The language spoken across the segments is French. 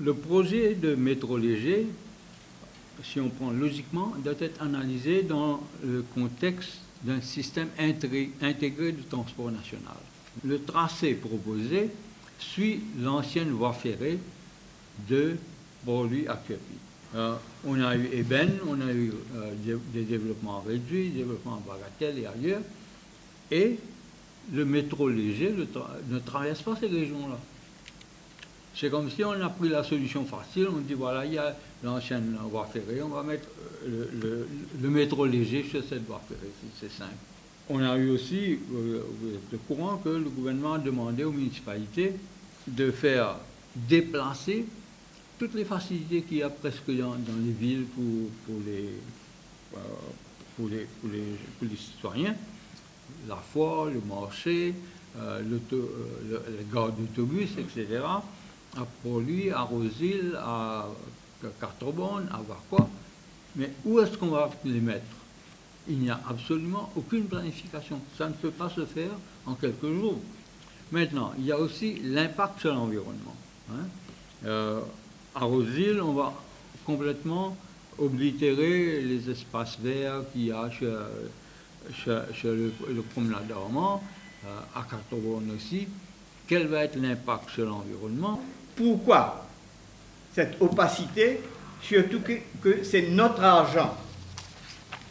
le projet de métro léger, si on prend logiquement, doit être analysé dans le contexte d'un système intégré de transport national. Le tracé proposé suit l'ancienne voie ferrée de Port-Louis à Quercy. On a eu Eben, on a eu des développements réduits, des développements bagatelles et ailleurs, et le métro léger ne traverse pas ces régions-là. C'est comme si on a pris la solution facile, on dit voilà, il y a l'ancienne voie ferrée, on va mettre le métro léger sur cette voie ferrée, c'est simple. On a eu aussi, vous êtes au courant, que le gouvernement a demandé aux municipalités de faire déplacer toutes les facilités qu'il y a presque dans les villes pour les citoyens, la foire, le marché, la gare d'autobus, etc., à Port-Louis, à Roseville, à Cartrobonne, à Vacois. Mais où est-ce qu'on va les mettre? Il n'y a absolument aucune planification. Ça ne peut pas se faire en quelques jours. Maintenant, il y a aussi l'impact sur l'environnement. À Roseville, on va complètement oblitérer les espaces verts qu'il y a chez le promenade d'Armand, à Cartrobonne aussi. Quel va être l'impact sur l'environnement? Pourquoi cette opacité? Surtout que c'est notre argent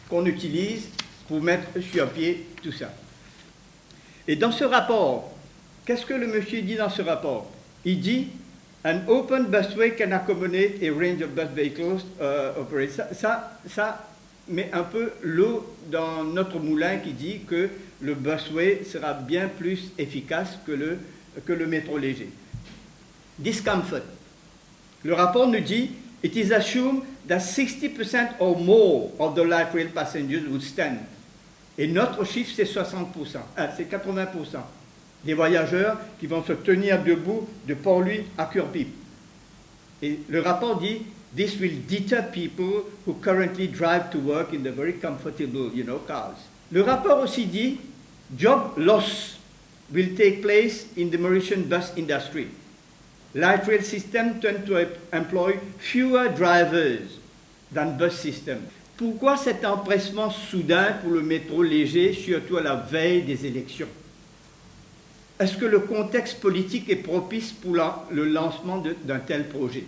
qu'on utilise pour mettre sur pied tout ça. Et dans ce rapport, qu'est-ce que le monsieur dit dans ce rapport? Il dit « An open busway can accommodate a range of bus vehicles operated ». Ça met un peu l'eau dans notre moulin qui dit que le busway sera bien plus efficace que le métro léger. Discomfort. Le rapport nous dit « It is assumed that 60% or more of the light rail passengers would stand ». Et notre chiffre, c'est 60%, c'est 80% des voyageurs qui vont se tenir debout de Port-Louis à Quercy. Et le rapport dit « This will deter people who currently drive to work in the very comfortable, cars ». Le rapport aussi dit « Job loss will take place in the Mauritian bus industry. Light rail system tend to employ fewer drivers than bus system ». Pourquoi cet empressement soudain pour le métro léger, surtout à la veille des élections? Est-ce que le contexte politique est propice pour le lancement d'un tel projet?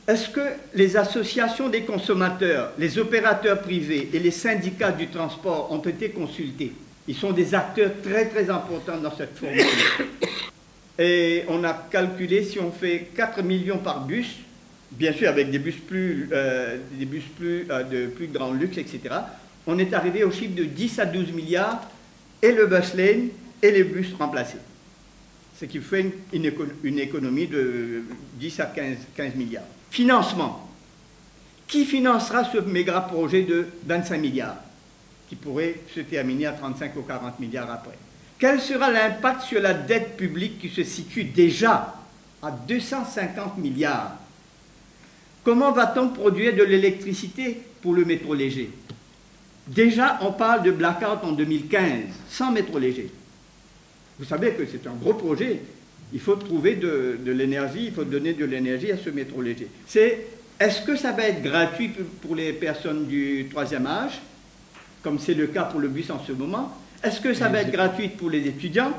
Est-ce que les associations des consommateurs, les opérateurs privés et les syndicats du transport ont été consultés? Ils sont des acteurs très très importants dans cette formule. Et on a calculé, si on fait 4 millions par bus, bien sûr avec des bus de plus grand luxe, etc., on est arrivé au chiffre de 10 à 12 milliards, et le bus lane et les bus remplacés. Ce qui fait une économie de 10 à 15 milliards. Financement. Qui financera ce méga projet de 25 milliards, qui pourrait se terminer à 35 ou 40 milliards après? Quel sera l'impact sur la dette publique qui se situe déjà à 250 milliards? Comment va-t-on produire de l'électricité pour le métro léger? Déjà, on parle de blackout en 2015, sans métro léger. Vous savez que c'est un gros projet. Il faut trouver de l'énergie, il faut donner de l'énergie à ce métro léger. Est-ce que ça va être gratuit pour les personnes du troisième âge, comme c'est le cas pour le bus en ce moment? Est-ce que ça va être gratuit pour les étudiants?